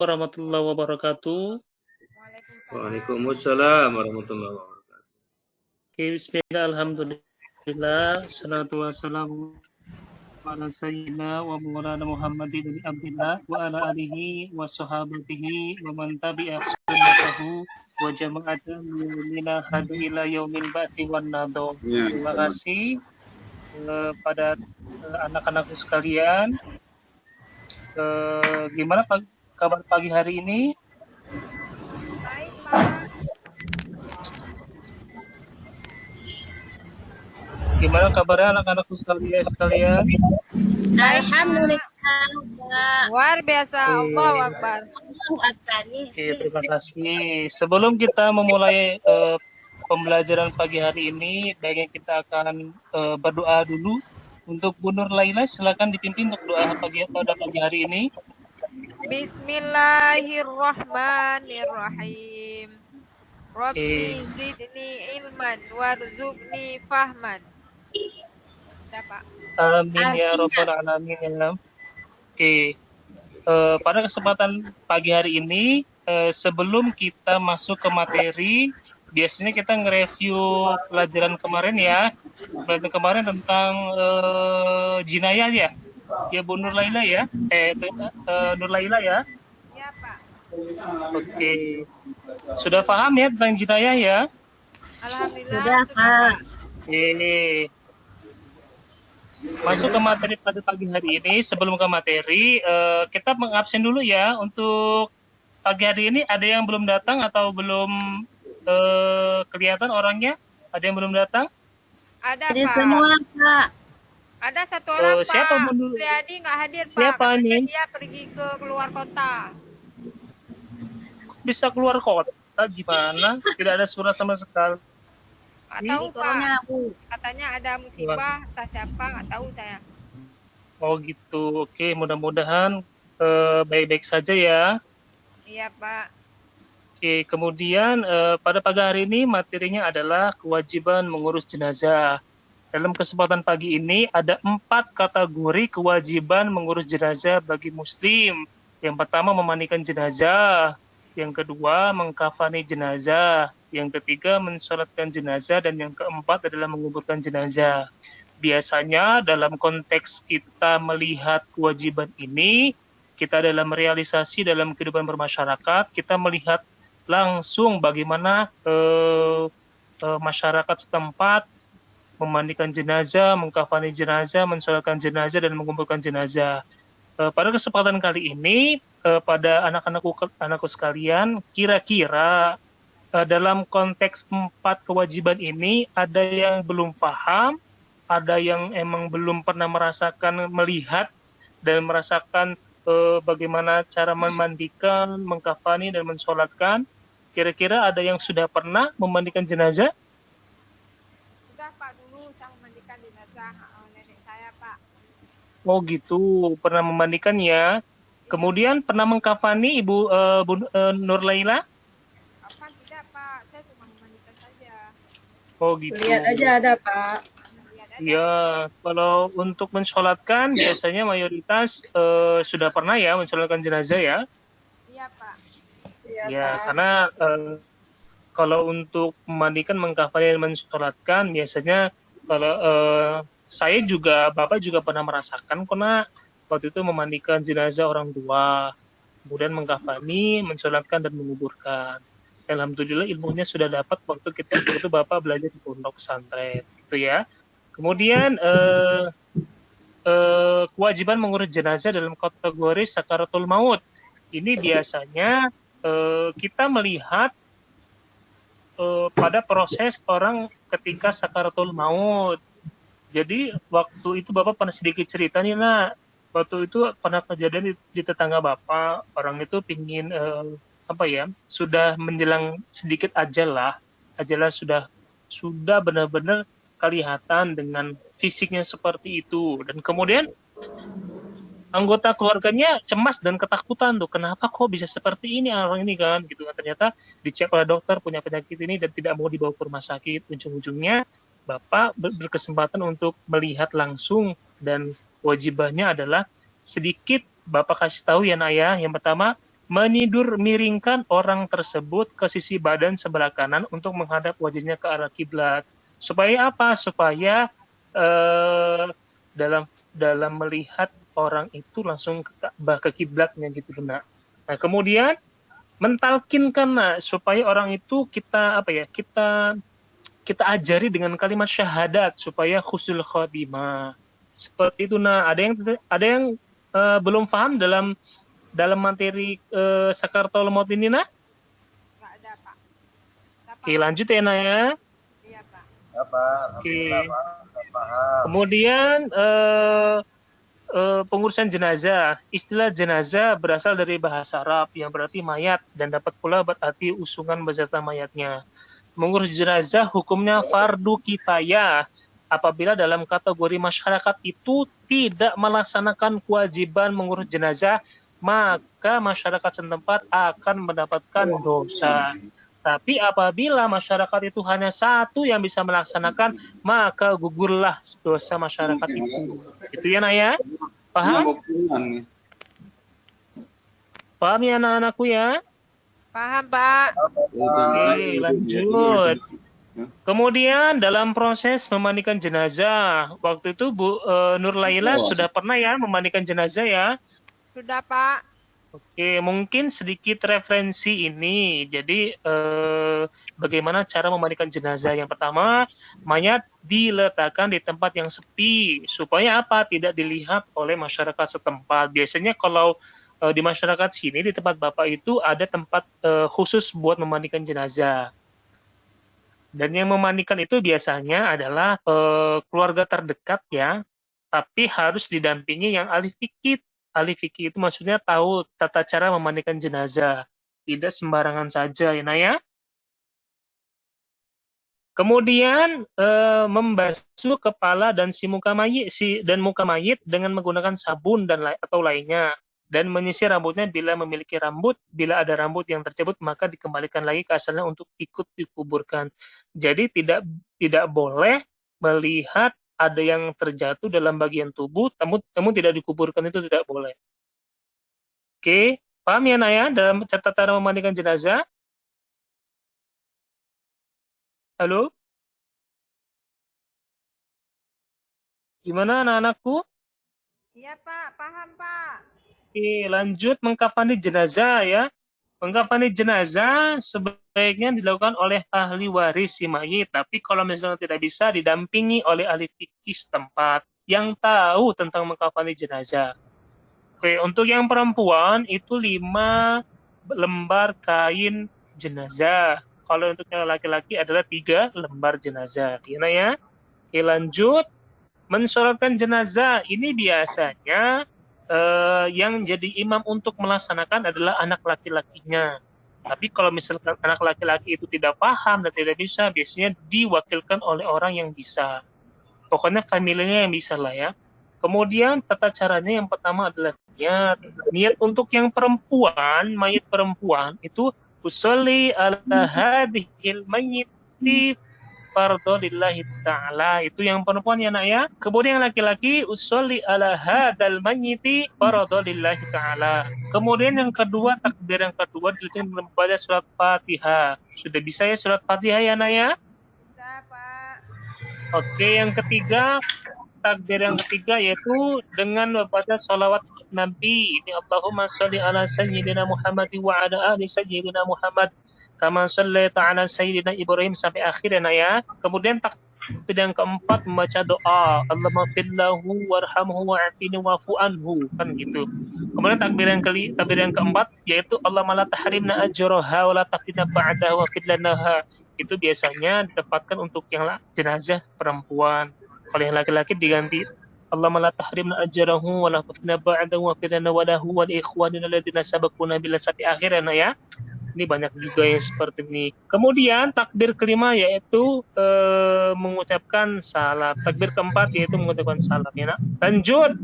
warahmatullahi wabarakatuh. Waalaikumsalam warahmatullahi wabarakatuh. Oke, bismillah, alhamdulillah, salatu wassalamu ala sayyidina wa maulana Muhammadin bin Abdillah wa ala alihi wa sahabatihi wa man tabi'a sunnatahu wa jama'atan min hadu ila yaumil ba'thi wan nado. Terima kasih pada anak-anakku sekalian. Gimana kabar pagi hari ini? Gimana kabarnya anak-anakku sekalian? Alhamdulillah. Luar biasa. Allahu Akbar. Oke, terima kasih. Sebelum kita memulai pembelajaran pagi hari ini, baiknya kita akan berdoa dulu untuk Bu Nur Laila. Silakan dipimpin untuk doa pada pagi hari ini. Bismillahirrahmanirrahim. Rabbi zidni ilman warzuqni fahman. Siapa? Amin ya rabbal alamin ya. Oke. Pada kesempatan pagi hari ini, sebelum kita masuk ke materi, biasanya kita nge-review pelajaran kemarin ya. Pelajaran kemarin tentang jinayah ya. Ya Bu Nur Laila ya. Nur Laila ya. Ya, Pak. Oke. Sudah paham ya tentang jinayah ya? Alhamdulillah. Sudah, Pak. Oke. Masuk ke materi pada pagi hari ini. Sebelum ke materi, kita mengabsen dulu ya. Untuk pagi hari ini ada yang belum datang atau belum kelihatan orangnya? Ada yang belum datang? Ada, Jadi Pak. semua, Pak. Ada satu orang, Siapa, Pak. Bu? Priadi nggak hadir, Siapa Pak. Katanya nih? dia pergi ke keluar kota. Bisa keluar kota? Gimana? Tidak ada surat sama sekali. Nggak tahu, Pak. Corona, Bu. Katanya ada musibah, entah siapa, nggak tahu saya. Oh gitu. Oke, mudah-mudahan baik-baik saja ya. Iya, Pak. Oke, kemudian pada pagi hari ini materinya adalah kewajiban mengurus jenazah. Dalam kesempatan pagi ini ada 4 kategori kewajiban mengurus jenazah bagi muslim. Yang pertama memandikan jenazah, yang kedua mengkafani jenazah, yang ketiga mensolatkan jenazah, dan yang keempat adalah menguburkan jenazah. Biasanya dalam konteks kita melihat kewajiban ini, kita dalam realisasi dalam kehidupan bermasyarakat, kita melihat langsung bagaimana masyarakat setempat memandikan jenazah, mengkafani jenazah, mensolatkan jenazah, dan menguburkan jenazah. Pada kesempatan kali ini, pada anakku sekalian, kira-kira dalam konteks 4 kewajiban ini, ada yang belum paham, ada yang emang belum pernah melihat dan merasakan bagaimana cara memandikan, mengkafani, dan mensolatkan. Kira-kira ada yang sudah pernah memandikan jenazah? Sudah, Pak, dulu saya memandikan jenazah nenek saya, Pak. Oh gitu, pernah memandikan ya. Kemudian pernah mengkafani Ibu Nur Laila? Apa tidak, Pak? Saya cuma memandikan saja. Oh gitu. Lihat aja ada, Pak. Ya, kalau untuk mensolatkan biasanya mayoritas sudah pernah ya mensolatkan jenazah ya. Iya, Pak. Ya, karena kalau untuk memandikan, mengkafani, dan mensolatkan biasanya kalau saya juga, Bapak juga pernah merasakan karena waktu itu memandikan jenazah orang tua, kemudian mengkafani, mensolatkan, dan menguburkan. Alhamdulillah ilmunya sudah dapat waktu Bapak belajar di pondok pesantren, gitu ya. Kemudian kewajiban mengurus jenazah dalam kategori sakaratul maut. Ini biasanya kita melihat pada proses orang ketika sakaratul maut. Jadi waktu itu Bapak pernah sedikit cerita nih, Nak. Waktu itu pernah kejadian di tetangga Bapak, orang itu pingin sudah menjelang sedikit ajalnya sudah benar-benar kelihatan dengan fisiknya seperti itu, dan kemudian anggota keluarganya cemas dan ketakutan tuh, kenapa kok bisa seperti ini orang ini kan gitu. Ternyata dicek oleh dokter punya penyakit ini dan tidak mau dibawa ke rumah sakit. Ujung-ujungnya Bapak berkesempatan untuk melihat langsung, dan kewajibannya adalah sedikit Bapak kasih tahu ya, Nak ya. Yang pertama, menidur miringkan orang tersebut ke sisi badan sebelah kanan untuk menghadap wajahnya ke arah kiblat. Supaya apa? Supaya dalam melihat orang itu langsung ke Ka'bah, ke kiblatnya gitu, Nak. Nah, kemudian mentalkinkan, Nak, supaya orang itu kita ajari dengan kalimat syahadat supaya husnul khotimah. Seperti itu, Nak. Ada yang belum paham dalam materi sakaratul maut ini, Nak? Nggak ada, Pak. Oke, lanjut ya, Nak ya. Iya, Pak. Oke. Kemudian pengurusan jenazah. Istilah jenazah berasal dari bahasa Arab yang berarti mayat dan dapat pula berarti usungan beserta mayatnya. Mengurus jenazah hukumnya fardu kifayah apabila dalam kategori masyarakat itu tidak melaksanakan kewajiban mengurus jenazah, maka masyarakat setempat akan mendapatkan dosa. Tapi apabila masyarakat itu hanya satu yang bisa melaksanakan, maka gugurlah dosa masyarakat itu. Itu ya, Nak ya? Paham? Paham ya, anak-anakku ya? Paham, Pak. Oke, lanjut. Kemudian dalam proses memandikan jenazah, waktu itu Bu Nur Laila sudah pernah ya memandikan jenazah ya? Sudah, Pak. Oke, mungkin sedikit referensi ini. Jadi, bagaimana cara memandikan jenazah? Yang pertama, mayat diletakkan di tempat yang sepi. Supaya apa? Tidak dilihat oleh masyarakat setempat. Biasanya kalau di masyarakat sini, di tempat Bapak itu ada tempat khusus buat memandikan jenazah. Dan yang memandikan itu biasanya adalah keluarga terdekat ya, tapi harus didampingi yang ahli fikih. Ahli fikih itu maksudnya tahu tata cara memandikan jenazah, tidak sembarangan saja ya, Nak ya. Kemudian membasuh kepala dan muka mayit dengan menggunakan sabun atau lainnya, dan menyisir rambutnya bila memiliki rambut. Bila ada rambut yang tercabut maka dikembalikan lagi ke asalnya untuk ikut dikuburkan. Jadi tidak boleh melihat ada yang terjatuh dalam bagian tubuh, namun tidak dikuburkan, itu tidak boleh. Oke, paham ya, Naya, dalam catatan memandikan jenazah? Halo? Gimana anak-anakku? Iya, Pak. Paham, Pak. Oke, lanjut mengkafani jenazah ya. Mengkafani jenazah sebaiknya dilakukan oleh ahli waris si mayit, tapi kalau misalnya tidak bisa, didampingi oleh ahli fikih setempat yang tahu tentang mengkafani jenazah. Oke, untuk yang perempuan itu 5 lembar kain jenazah. Kalau untuk yang laki-laki adalah 3 lembar jenazah. Gimana ya? Oke, lanjut. Mensolatkan jenazah ini biasanya yang jadi imam untuk melaksanakan adalah anak laki-lakinya. Tapi kalau misalkan anak laki-laki itu tidak paham dan tidak bisa, biasanya diwakilkan oleh orang yang bisa. Pokoknya familinya yang bisa lah ya. Kemudian tata caranya yang pertama adalah niat. Niat untuk yang perempuan, mayit perempuan itu usolli ala hadhil mayyiti fardhu lillahi ta'ala. Itu yang perempuan ya, Nak ya. Kemudian yang laki-laki usolli ala hadzal mayyiti fardhu lillahi ta'ala. Kemudian yang kedua, takbir yang kedua dilakukan membaca surat Fatihah. Sudah bisa ya surat Fatihah ya, Nak ya? Bisa, Pak. Oke, yang ketiga, takbir yang ketiga yaitu dengan membaca salawat Nabi. Ini Allahumma sholli ala sayyidina Muhammad wa ala ali sayyidina Muhammad kama shallaita ala sayyidina Ibrahim sampai akhir ya. Kemudian takbir yang keempat membaca doa Allahumma fillahu warhamhu wa'afini wa'fu anhu, kan gitu. Kemudian takbir yang keempat yaitu Allahumma la tahrimna ajraha wa la taftina ba'daha wa fidlanaha. Itu biasanya didapatkan untuk yang jenazah perempuan. Kalau yang laki-laki diganti Allahumma la tahrimna ajrahu wa la taftina ba'dahu wa fidlana wa lahu wa li ikhwanina alladziina sabaquna bil sampai akhir ya. Ini banyak juga yang seperti ini. Kemudian takbir kelima yaitu mengucapkan salam. Takbir keempat yaitu mengucapkan salam ya, Nak. Lanjut.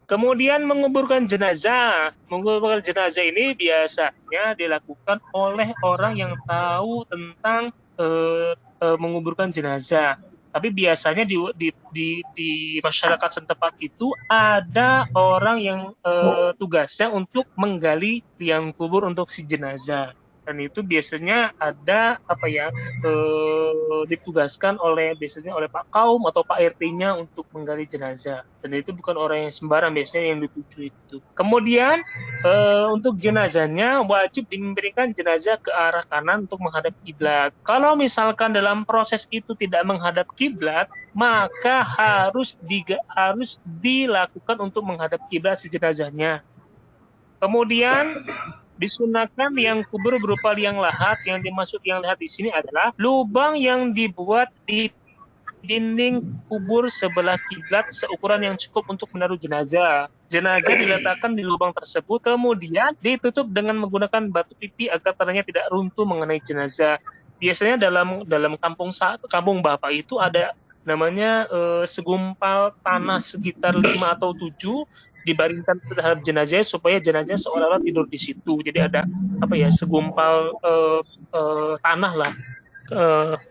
Kemudian menguburkan jenazah. Menguburkan jenazah ini biasanya dilakukan oleh orang yang tahu tentang menguburkan jenazah. Tapi biasanya di masyarakat setempat itu ada orang yang tugasnya untuk menggali liang kubur untuk si jenazah. Dan itu biasanya ada ditugaskan biasanya oleh Pak Kaum atau Pak RT-nya untuk menggali jenazah. Dan itu bukan orang yang sembarang biasanya yang dituju itu. Kemudian untuk jenazahnya wajib memberikan jenazah ke arah kanan untuk menghadap kiblat. Kalau misalkan dalam proses itu tidak menghadap kiblat, maka harus dilakukan untuk menghadap kiblat si jenazahnya. Kemudian disunahkan liang kubur berupa liang lahat. Yang dimaksud liang lahat di sini adalah lubang yang dibuat di dinding kubur sebelah kiblat seukuran yang cukup untuk menaruh jenazah. Jenazah diletakkan di lubang tersebut, kemudian ditutup dengan menggunakan batu pipi agar tanahnya tidak runtuh mengenai jenazah. Biasanya dalam kampung Bapak itu ada namanya segumpal tanah sekitar 5 atau 7 dibaringkan terhadap jenazah supaya jenazah seolah-olah tidur di situ. Jadi ada segumpal tanah lah,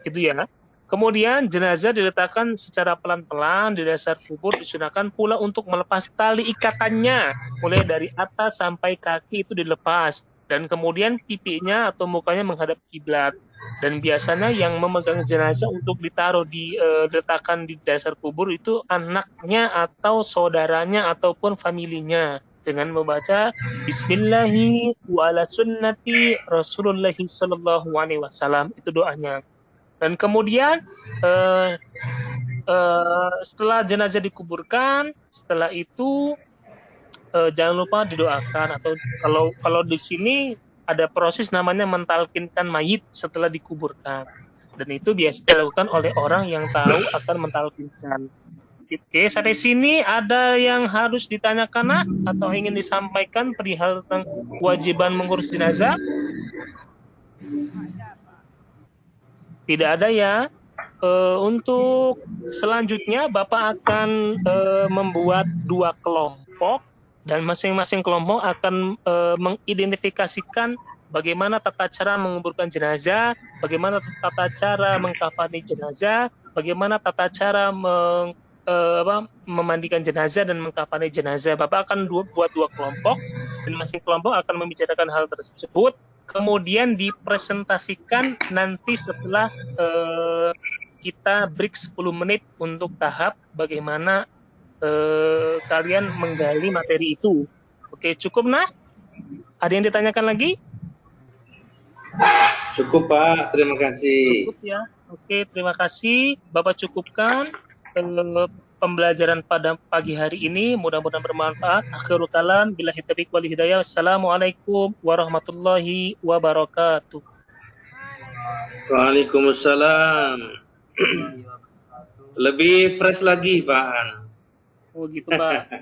gitu ya. Kemudian jenazah diletakkan secara pelan-pelan di dasar kubur. Disunahkan pula untuk melepas tali ikatannya, mulai dari atas sampai kaki itu dilepas, dan kemudian pipinya atau mukanya menghadap kiblat. Dan biasanya yang memegang jenazah untuk diletakkan di dasar kubur itu anaknya atau saudaranya ataupun familinya, dengan membaca Bismillahi wa ala sunnati Rasulullahi sallallahu alaihi wasallam. Itu doanya. Dan kemudian setelah jenazah dikuburkan, setelah itu jangan lupa didoakan, atau kalau di sini ada proses namanya mentalkinkan mayit setelah dikuburkan. Dan itu biasa dilakukan oleh orang yang tahu akan mentalkinkan. Oke, sampai sini ada yang harus ditanyakan nak, atau ingin disampaikan perihal tentang kewajiban mengurus jenazah? Tidak ada ya. Untuk selanjutnya Bapak akan membuat 2 kelompok, dan masing-masing kelompok akan mengidentifikasikan bagaimana tata cara menguburkan jenazah, bagaimana tata cara mengkafani jenazah, bagaimana tata cara memandikan jenazah dan mengkafani jenazah. Bapak akan buat 2 kelompok, dan masing kelompok akan membicarakan hal tersebut. Kemudian dipresentasikan nanti setelah kita break 10 menit untuk tahap bagaimana kalian menggali materi itu. Oke, cukup nah? Ada yang ditanyakan lagi? Cukup Pak, terima kasih. Cukup ya. Oke, terima kasih. Bapak cukupkan pembelajaran pada pagi hari ini. Mudah-mudahan bermanfaat. Akhirul kalam, billahi taufiq wal hidayah. Assalamualaikum warahmatullahi wabarakatuh. Waalaikumsalam. Lebih fresh lagi Pak An. Oh gitu Pak.